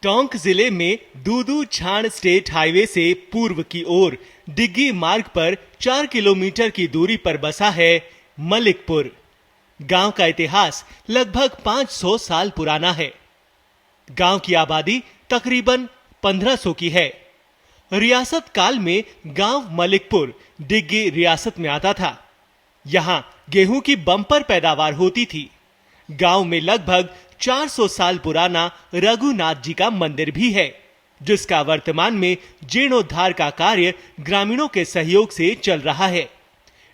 टोंक जिले में दूदू छाण state highway से पूर्व की ओर डिग्गी मार्ग पर 4 किलोमीटर की दूरी पर बसा है मलिकपुर। गांव का इतिहास लगभग 500 साल पुराना है। गांव की आबादी तकरीबन 1500 की है। रियासत काल में गांव मलिकपुर डिग्गी रियासत में आता था। यहां गेहूं की बम्पर पैदावार होती थी। गांव में लगभग 400 साल पुराना रघुनाथ जी का मंदिर भी है, जिसका वर्तमान में जीर्णोद्धार का कार्य ग्रामीणों के सहयोग से चल रहा है।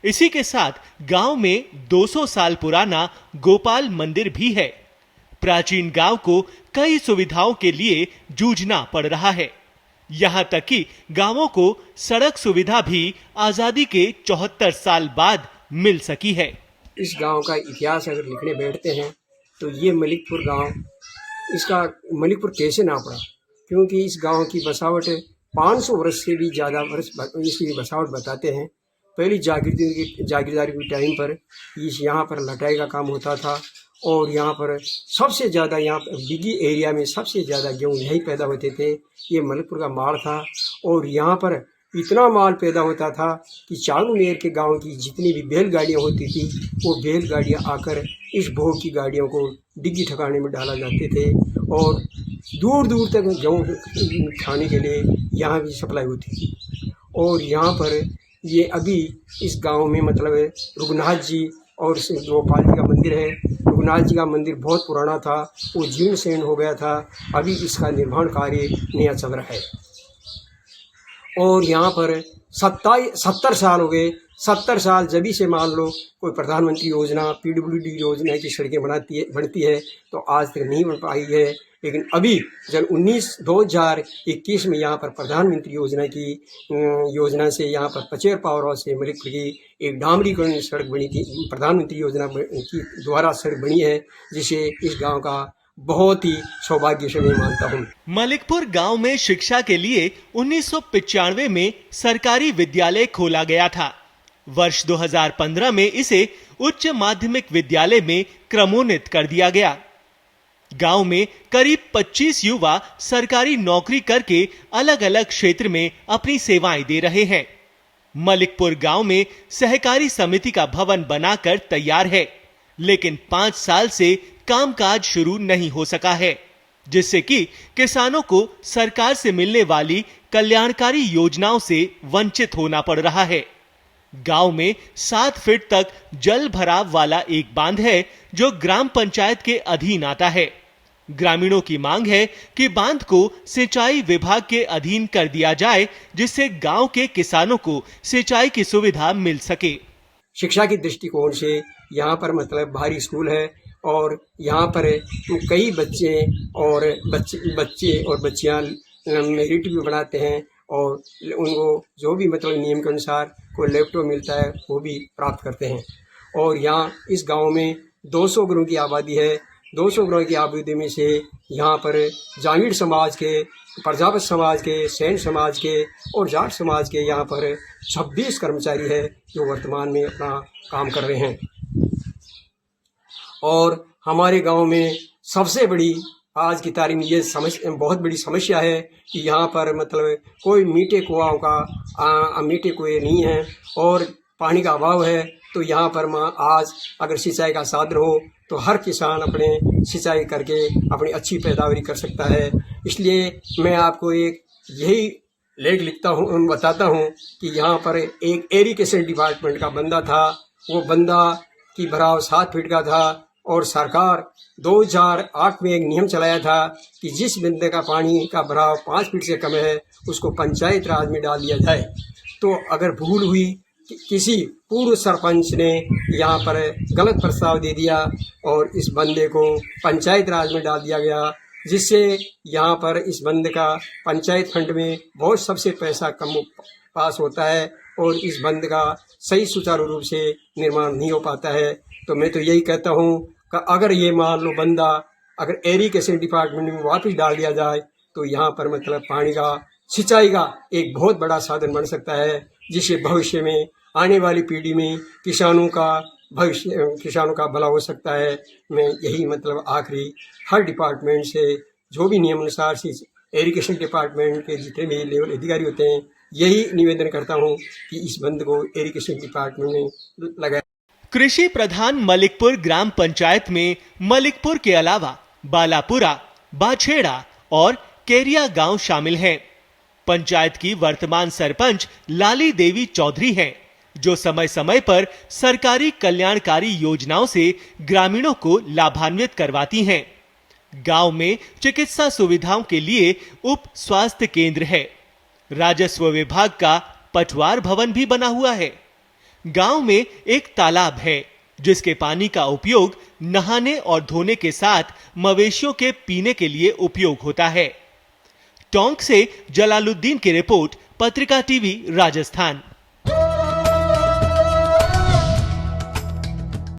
इसी के साथ गांव में 200 साल पुराना गोपाल मंदिर भी है। प्राचीन गांव को कई सुविधाओं के लिए जूझना पड़ रहा है। यहां तक कि गांवों को सड़क सुविधा भी आजादी के 74 साल बाद मिल सकी है। इस गांव का इतिहास अगर लिखने बैठते हैं तो ये मलिकपुर गांव, इसका मलिकपुर कैसे ना पड़ा, क्योंकि इस गांव की बसावट 500 वर्ष से भी ज़्यादा वर्ष इसकी बसावट बताते हैं। पहली जागीरदारी के टाइम पर यहाँ पर लटाई का काम होता था और यहाँ पर सबसे ज़्यादा यहाँ डिग्गी एरिया में सबसे ज़्यादा गेहूँ यहीं पैदा होते थे। ये मलिकपुर का माल था और यहाँ पर इतना माल पैदा होता था कि चारू नेर के गांव की जितनी भी बैलगाड़ियाँ होती थी वो बैलगाड़ियाँ आकर इस भोग की गाड़ियों को डिग्गी ठिकाने में डाला जाते थे और दूर दूर तक गेहूँ खाने के लिए यहाँ भी सप्लाई होती थी। और यहाँ पर ये अभी इस गांव में मतलब रघुनाथ जी और गोपाल जी का मंदिर है। रघुनाथ जी का मंदिर बहुत पुराना था, वो जीर्ण शैन हो गया था। अभी इसका निर्माण कार्य नया चल रहा है और यहाँ पर 70 साल हो गए। 70 साल जब से मान लो कोई प्रधानमंत्री योजना PWD योजना की सड़कें बनती है तो आज तक नहीं बन पाई है। लेकिन अभी जब 2021 में यहाँ पर प्रधानमंत्री योजना से यहाँ पर पचेर पावर हाउस से मलिकपुर की एक डामरीकरण सड़क बनी थी। प्रधानमंत्री योजना की द्वारा सड़क बनी है, जिसे इस गांव का बहुत ही सौभाग्य से मैं मानता हूँ। मलिकपुर गांव में शिक्षा के लिए 1995 में सरकारी विद्यालय खोला गया था। वर्ष 2015 में इसे उच्च माध्यमिक विद्यालय में क्रमोन्नत कर दिया गया। गांव में करीब 25 युवा सरकारी नौकरी करके अलग अलग क्षेत्र में अपनी सेवाएं दे रहे हैं। मलिकपुर गांव में सहकारी समिति का भवन बनाकर तैयार है, लेकिन 5 साल से कामकाज शुरू नहीं हो सका है, जिससे कि किसानों को सरकार से मिलने वाली कल्याणकारी योजनाओं से वंचित होना पड़ रहा है। गांव में 7 फीट तक जल भराव वाला एक बांध है, जो ग्राम पंचायत के अधीन आता है। ग्रामीणों की मांग है कि बांध को सिंचाई विभाग के अधीन कर दिया जाए, जिससे गांव के किसानों को सिंचाई की सुविधा मिल सके। शिक्षा की दृष्टिकोण से यहाँ पर मतलब भारी स्कूल है और यहाँ पर कई बच्चे और बच्चियाँ मेरिट भी बनाते हैं और उनको जो भी मतलब नियम के अनुसार कोई लैपटॉप मिलता है वो भी प्राप्त करते हैं। और यहाँ इस गांव में 200 घरों की आबादी है। 200 घरों की आबादी में से यहाँ पर जांगीड़ समाज के, प्रजापति समाज के, सैन समाज के और जाट समाज के यहाँ पर 26 कर्मचारी है जो वर्तमान में अपना काम कर रहे हैं। और हमारे गांव में सबसे बड़ी आज की तारीख में ये बहुत बड़ी समस्या है कि यहाँ पर मतलब कोई मीठे कुएं नहीं है और पानी का अभाव है। तो यहाँ पर आज अगर सिंचाई का साधन हो तो हर किसान अपने सिंचाई करके अपनी अच्छी पैदावारी कर सकता है। इसलिए मैं आपको एक यही लेख बताता हूँ कि यहाँ पर एक इरिगेशन डिपार्टमेंट का बंदा था। वो बंदा की भराव 7 फीट का था और सरकार 2008 में एक नियम चलाया था कि जिस बंदे का पानी का भराव 5 फीट से कम है उसको पंचायत राज में डाल दिया जाए। तो अगर भूल हुई किसी पूर्व सरपंच ने यहाँ पर गलत प्रस्ताव दे दिया और इस बंदे को पंचायत राज में डाल दिया गया, जिससे यहाँ पर इस बंदे का पंचायत फंड में बहुत सबसे पैसा कम पास होता है और इस बंद का सही सुचारू रूप से निर्माण नहीं हो पाता है। तो मैं तो यही कहता हूँ कि अगर ये मान लो बंदा अगर इरिगेशन डिपार्टमेंट में वापस डाल दिया जाए तो यहाँ पर मतलब पानी का सिंचाई का एक बहुत बड़ा साधन बन सकता है, जिससे भविष्य में आने वाली पीढ़ी में किसानों का भला हो सकता है। मैं यही मतलब आखिरी हर डिपार्टमेंट से जो भी नियमानुसार से इरिगेशन डिपार्टमेंट के जितने भी लेवल अधिकारी होते हैं, यही निवेदन करता हूँ कि इस बंद को इरिगेशन डिपार्टमेंट ने लगाया। कृषि प्रधान मलिकपुर ग्राम पंचायत में मलिकपुर के अलावा बालापुरा, बाछेड़ा और केरिया गांव शामिल हैं। पंचायत की वर्तमान सरपंच लाली देवी चौधरी हैं, जो समय समय पर सरकारी कल्याणकारी योजनाओं से ग्रामीणों को लाभान्वित करवाती हैं। गांव में चिकित्सा सुविधाओं के लिए उप स्वास्थ्य केंद्र है। राजस्व विभाग का पटवार भवन भी बना हुआ है। गांव में एक तालाब है, जिसके पानी का उपयोग नहाने और धोने के साथ मवेशियों के पीने के लिए उपयोग होता है। टोंक से जलालुद्दीन की रिपोर्ट, पत्रिका टीवी राजस्थान।